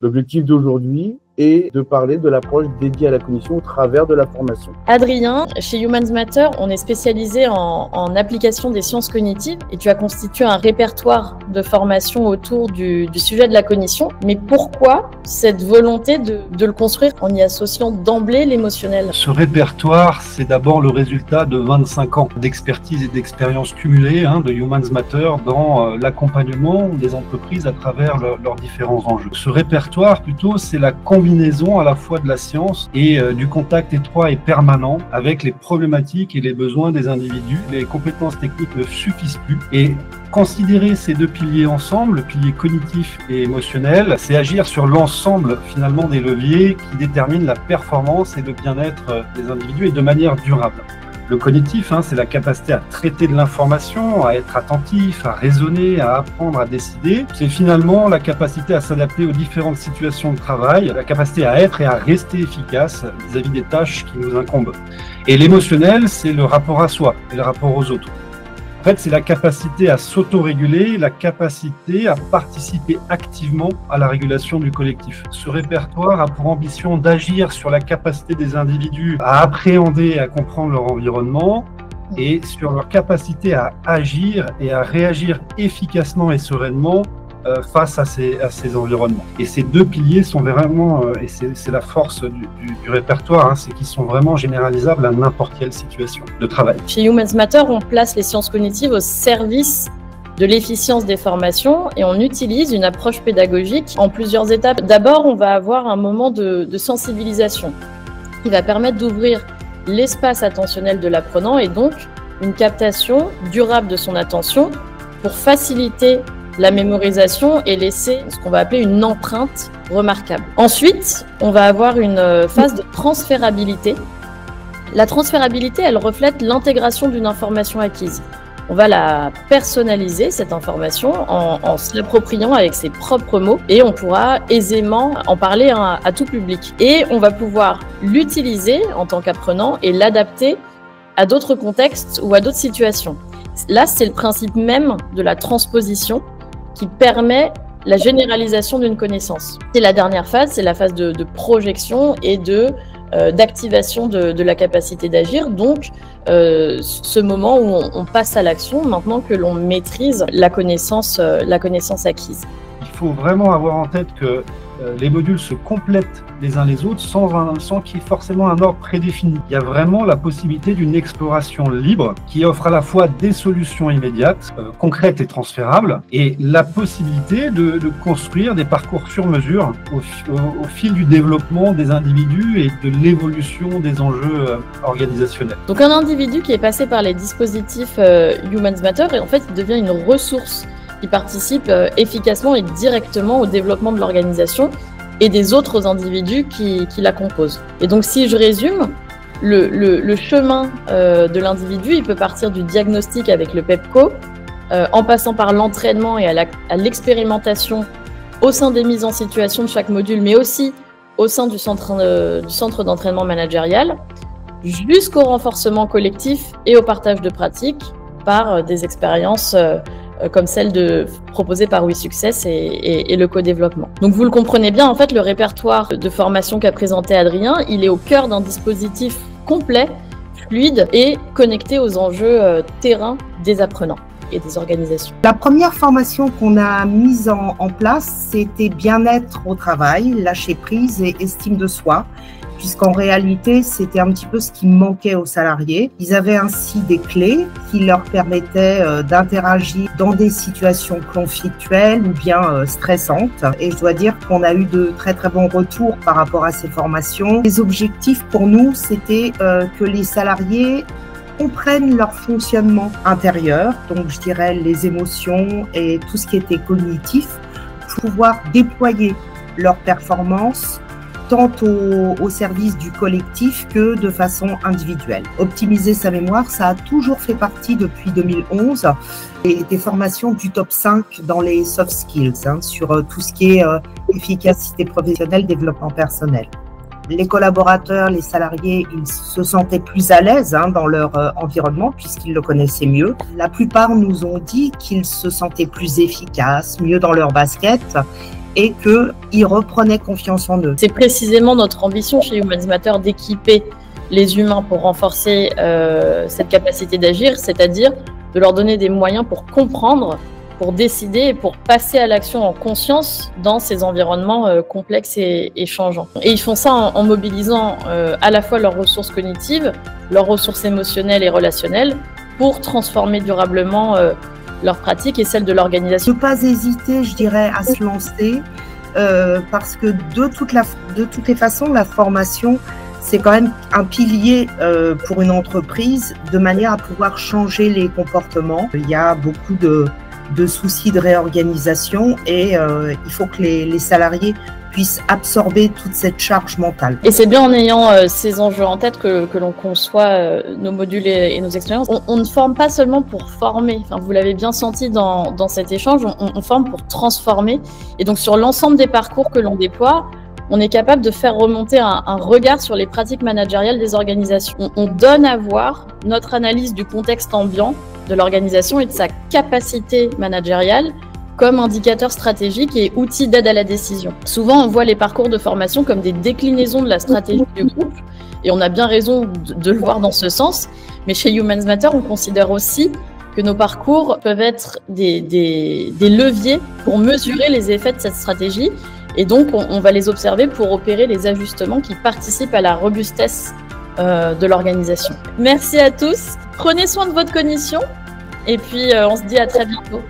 L'objectif d'aujourd'hui est de parler de l'approche dédiée à la cognition au travers de la formation. Adrien, chez Humans Matter, on est spécialisé en application des sciences cognitives et tu as constitué un répertoire de formation autour du sujet de la cognition. Mais pourquoi cette volonté de le construire en y associant d'emblée l'émotionnel? Ce répertoire, c'est d'abord le résultat de 25 ans d'expertise et d'expérience cumulée de Humans Matter dans l'accompagnement des entreprises à travers leurs différents enjeux. Ce répertoire, plutôt, c'est la combinaison à la fois de la science et du contact étroit et permanent avec les problématiques et les besoins des individus. Les compétences techniques ne suffisent plus et considérer ces deux piliers ensemble, le pilier cognitif et émotionnel, c'est agir sur l'ensemble finalement des leviers qui déterminent la performance et le bien-être des individus et de manière durable. Le cognitif, c'est la capacité à traiter de l'information, à être attentif, à raisonner, à apprendre, à décider. C'est finalement la capacité à s'adapter aux différentes situations de travail, la capacité à être et à rester efficace vis-à-vis des tâches qui nous incombent. Et l'émotionnel, c'est le rapport à soi et le rapport aux autres. En fait, c'est la capacité à s'autoréguler, la capacité à participer activement à la régulation du collectif. Ce répertoire a pour ambition d'agir sur la capacité des individus à appréhender et à comprendre leur environnement et sur leur capacité à agir et à réagir efficacement et sereinement face à ces environnements. Et ces deux piliers sont vraiment, et c'est la force du répertoire, c'est qu'ils sont vraiment généralisables à n'importe quelle situation de travail. Chez Humans Matter, on place les sciences cognitives au service de l'efficience des formations et on utilise une approche pédagogique en plusieurs étapes. D'abord, on va avoir un moment de sensibilisation qui va permettre d'ouvrir l'espace attentionnel de l'apprenant et donc une captation durable de son attention pour faciliter la mémorisation et laisser ce qu'on va appeler une empreinte remarquable. Ensuite, on va avoir une phase de transférabilité. La transférabilité, elle reflète l'intégration d'une information acquise. On va la personnaliser, cette information, en se l'appropriant avec ses propres mots et on pourra aisément en parler à tout public. Et on va pouvoir l'utiliser en tant qu'apprenant et l'adapter à d'autres contextes ou à d'autres situations. Là, c'est le principe même de la transposition qui permet la généralisation d'une connaissance. C'est la dernière phase, c'est la phase de projection et d'activation de la capacité d'agir. Donc, ce moment où on passe à l'action, maintenant que l'on maîtrise la connaissance acquise. Il faut vraiment avoir en tête que les modules se complètent les uns les autres sans qu'il y ait forcément un ordre prédéfini. Il y a vraiment la possibilité d'une exploration libre qui offre à la fois des solutions immédiates, concrètes et transférables, et la possibilité de construire des parcours sur mesure au fil du développement des individus et de l'évolution des enjeux organisationnels. Donc un individu qui est passé par les dispositifs Humans Matter, en fait, il devient une ressource qui participe efficacement et directement au développement de l'organisation et des autres individus qui la composent. Et donc, si je résume, le chemin de l'individu, il peut partir du diagnostic avec le PEPCO, en passant par l'entraînement et à l'expérimentation au sein des mises en situation de chaque module, mais aussi au sein du centre d'entraînement managérial, jusqu'au renforcement collectif et au partage de pratiques par des expériences comme celle proposée par WeSuccess et le co-développement. Donc vous le comprenez bien, en fait, le répertoire de formation qu'a présenté Adrien, il est au cœur d'un dispositif complet, fluide et connecté aux enjeux terrain des apprenants et des organisations. La première formation qu'on a mise en place, c'était bien-être au travail, lâcher prise et estime de soi, puisqu'en réalité, c'était un petit peu ce qui manquait aux salariés. Ils avaient ainsi des clés qui leur permettaient d'interagir dans des situations conflictuelles ou bien stressantes. Et je dois dire qu'on a eu de très très bons retours par rapport à ces formations. Les objectifs pour nous, c'était que les salariés comprennent leur fonctionnement intérieur, donc je dirais les émotions et tout ce qui était cognitif, pour pouvoir déployer leur performance tant au service du collectif que de façon individuelle. Optimiser sa mémoire, ça a toujours fait partie depuis 2011 et des formations du top 5 dans les soft skills, sur tout ce qui est efficacité professionnelle, développement personnel. Les collaborateurs, les salariés, ils se sentaient plus à l'aise dans leur environnement puisqu'ils le connaissaient mieux. La plupart nous ont dit qu'ils se sentaient plus efficaces, mieux dans leur basket et qu'ils reprenaient confiance en eux. C'est précisément notre ambition chez Humans Matter d'équiper les humains pour renforcer cette capacité d'agir, c'est-à-dire de leur donner des moyens pour comprendre, pour décider et pour passer à l'action en conscience dans ces environnements complexes et changeants. Et ils font ça en mobilisant à la fois leurs ressources cognitives, leurs ressources émotionnelles et relationnelles pour transformer durablement leurs pratiques et celles de l'organisation. Ne pas hésiter, je dirais, à se lancer parce que de toutes les façons, la formation, c'est quand même un pilier pour une entreprise de manière à pouvoir changer les comportements. Il y a beaucoup de soucis de réorganisation et il faut que les salariés puissent absorber toute cette charge mentale. Et c'est bien en ayant ces enjeux en tête que l'on conçoit nos modules et nos expériences. On ne forme pas seulement pour former, enfin, vous l'avez bien senti dans cet échange, on forme pour transformer. Et donc sur l'ensemble des parcours que l'on déploie, on est capable de faire remonter un regard sur les pratiques managériales des organisations. On donne à voir notre analyse du contexte ambiant de l'organisation et de sa capacité managériale comme indicateur stratégique et outil d'aide à la décision. Souvent, on voit les parcours de formation comme des déclinaisons de la stratégie du groupe, et on a bien raison de le voir dans ce sens, mais chez Humans Matter, on considère aussi que nos parcours peuvent être des leviers pour mesurer les effets de cette stratégie, et donc on va les observer pour opérer les ajustements qui participent à la robustesse de l'organisation. Merci à tous, prenez soin de votre cognition, et puis on se dit à très bientôt.